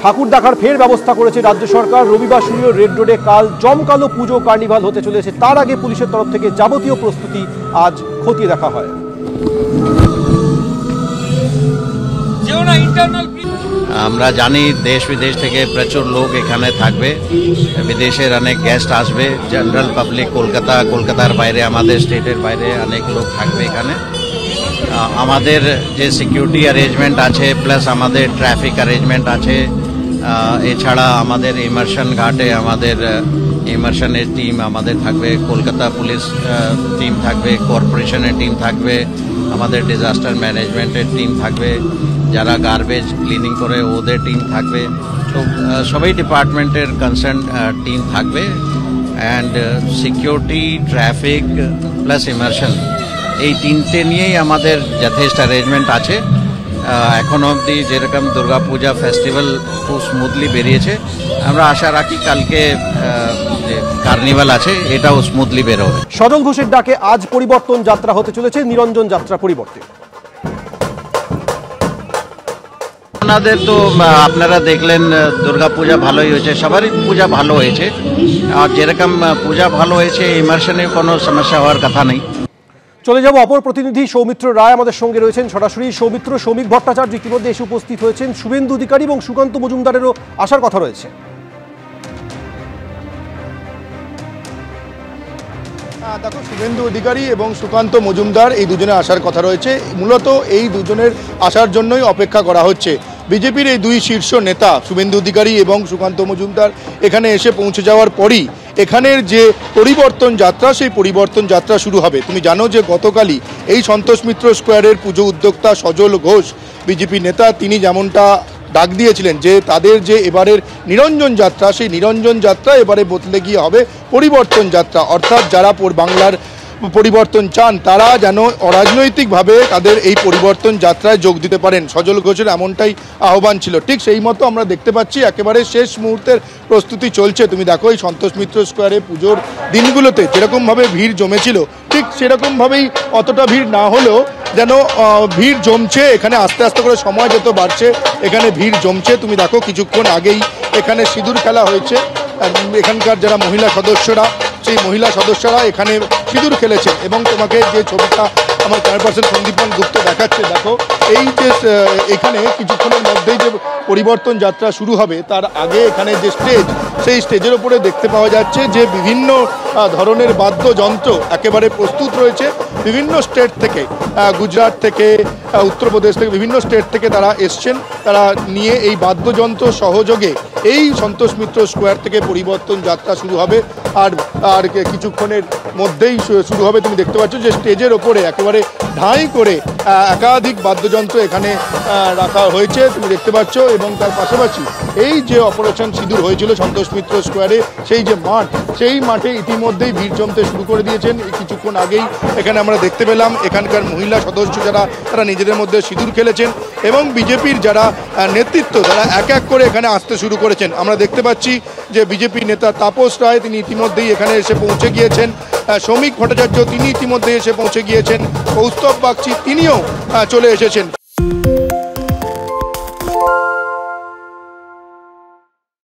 ঠাকুর দেখার ফের ব্যবস্থা করেছে রাজ্য সরকার। রবিবার শুরু রেড রোডে কাল জমকালো পুজো কার্নিভাল হতে চলেছে। তার আগে পুলিশের তরফ থেকে যাবতীয় প্রস্তুতি আজ খতিয়ে দেখা হয়। আমরা জানি দেশ বিদেশ থেকে প্রচুর লোক এখানে থাকবে, বিদেশের অনেক গেস্ট আসবে, জেনারেল পাবলিক, কলকাতার বাইরে, আমাদের স্টেটের বাইরে অনেক লোক থাকবে এখানে। আমাদের যে সিকিউরিটি অ্যারেঞ্জমেন্ট আছে প্লাস আমাদের ট্রাফিক অ্যারেঞ্জমেন্ট আছে, এছাড়া আমাদের ইমার্শন ঘাটে আমাদের ইমার্শনের টিম আমাদের থাকবে, কলকাতা পুলিশ টিম থাকবে, কর্পোরেশনের টিম থাকবে, আমাদের ডিজাস্টার ম্যানেজমেন্টের টিম থাকবে, যারা গার্বেজ ক্লিনিং করে ওদের টিম থাকবে। তো সবাই ডিপার্টমেন্টের কনসার্ন টিম থাকবে। And security, traffic plus immersion, এই তিনটে নিয়েই আমাদের যথেষ্ট অ্যারেঞ্জমেন্ট আছে। এখন অবধি যেরকম দুর্গাপূজা ফেস্টিভ্যাল খুব স্মুথলি বেরিয়েছে, আমরা আশা রাখি কালকে যে কার্নিভাল আছে এটাও স্মুথলি বেরোবে। সজল ঘোষের ডাকে আজ পরিবর্তন যাত্রা হতে চলেছে, নিরঞ্জন যাত্রা পরিবর্তে। আপনাদের তো আপনারা দেখলেন দুর্গাপূজা ভালোই হয়েছে, সবারই পূজা ভালো হয়েছে। আর যেরকম পূজা ভালো হয়েছে, ইমার্শনে কোনো সমস্যা হওয়ার কথা নেই। চলে যাব অপর প্রতিনিধি সৌমিত্র রায় আমাদের সঙ্গে রয়েছেন সরাসরি। সৌমিত্র, শ্রমিক ভট্টাচার্য ইতিমধ্যে এসে উপস্থিত হয়েছেন, শুভেন্দু অধিকারী এবং সুকান্ত মজুমদারেরও আসার কথা রয়েছে। দেখো, শুভেন্দু অধিকারী এবং সুকান্ত মজুমদার এই দুজনে আসার কথা রয়েছে। মূলত এই দুজনের আসার জন্যই অপেক্ষা করা হচ্ছে। বিজেপির এই দুই শীর্ষ নেতা শুভেন্দু অধিকারী এবং সুকান্ত মজুমদার এখানে এসে পৌঁছে যাওয়ার পরই এখানের যে পরিবর্তন যাত্রা, সেই পরিবর্তন যাত্রা শুরু হবে। তুমি জানো যে গতকালই এই সন্তোষ মিত্র স্কোয়ারের পুজো উদ্যোক্তা সজল ঘোষ, বিজেপি নেতা, তিনি যেমনটা ডাক দিয়েছিলেন যে তাদের যে এবারের নিরঞ্জন যাত্রা, সেই নিরঞ্জন যাত্রা এবারে বদলে গিয়ে হবে পরিবর্তন যাত্রা। অর্থাৎ যারা বাংলার পরিবর্তন চান তারা যেন অরাজনৈতিকভাবে তাদের এই পরিবর্তন যাত্রায় যোগ দিতে পারেন। সজল ঘোষের এমনটাই আহ্বান ছিল। ঠিক সেই মতো আমরা দেখতে পাচ্ছি একেবারে শেষ মুহূর্তের প্রস্তুতি চলছে। তুমি দেখো, এই সন্তোষ মিত্র স্কোয়ারে পুজোর দিনগুলোতে যেরকমভাবে ভিড় জমেছিল, ঠিক সেরকমভাবেই অতটা ভিড় না হলেও যেন ভিড় জমছে। এখানে আস্তে আস্তে করে সময় যত বাড়ছে এখানে ভিড় জমছে। তুমি দেখো, কিছুক্ষণ আগেই এখানে সিঁদুর খেলা হয়েছে। এখানকার যারা মহিলা সদস্যরা, সেই মহিলা সদস্যরা এখানে সিঁদুর খেলেছেন। এবং তোমাকে যে ছবিটা আমার ক্যামেরা সন্দীপন গুপ্ত দেখাচ্ছে, দেখো এই যে এখানে কিছুক্ষণের মধ্যেই যে পরিবর্তন যাত্রা শুরু হবে, তার আগে এখানে যে স্টেজ, সেই স্টেজের উপরে দেখতে পাওয়া যাচ্ছে যে বিভিন্ন ধরনের বাদ্যযন্ত্র একেবারে প্রস্তুত রয়েছে। বিভিন্ন স্টেট থেকে, গুজরাট থেকে, উত্তরপ্রদেশ থেকে, বিভিন্ন স্টেট থেকে তারা এসছেন। তারা নিয়ে এই বাদ্যযন্ত্র সহযোগে এই সন্তোষ মিত্র স্কোয়ার থেকে পরিবর্তন যাত্রা শুরু হবে। আর কিছুক্ষণের মধ্যেই শুরু হবে। তুমি দেখতে পাচ্ছ যে স্টেজের ওপরে একেবারে ঢাই করে একাধিক বাদ্যযন্ত্র এখানে রাখা হয়েছে, তুমি দেখতে পাচ্ছ। এবং তার পাশাপাশি এই যে অপারেশন সিঁদুর হয়েছিল সন্তোষ মিত্র স্কোয়ারে, সেই যে মাঠ, সেই মাঠে ইতিমধ্যেই ভিড় জমতে শুরু করে দিয়েছেন। কিছুক্ষণ আগেই এখানে আমরা দেখতে পেলাম এখানকার মহিলা সদস্য যারা, তারা নিজেদের মধ্যে সিঁদুর খেলেছেন। এবং বিজেপির যারা নেতৃত্ব, তারা এক এক করে এখানে আসতে শুরু করেছেন। আমরা দেখতে পাচ্ছি যে বিজেপি নেতা তাপস রায়, তিনি ইতিমধ্যেই এখানে এসে পৌঁছে গিয়েছেন। শ্রমিক ভট্টাচার্য, তিনি ইতিমধ্যে এসে পৌঁছে গিয়েছেন। কৌস্তব বাগচি, তিনিও চলে এসেছেন।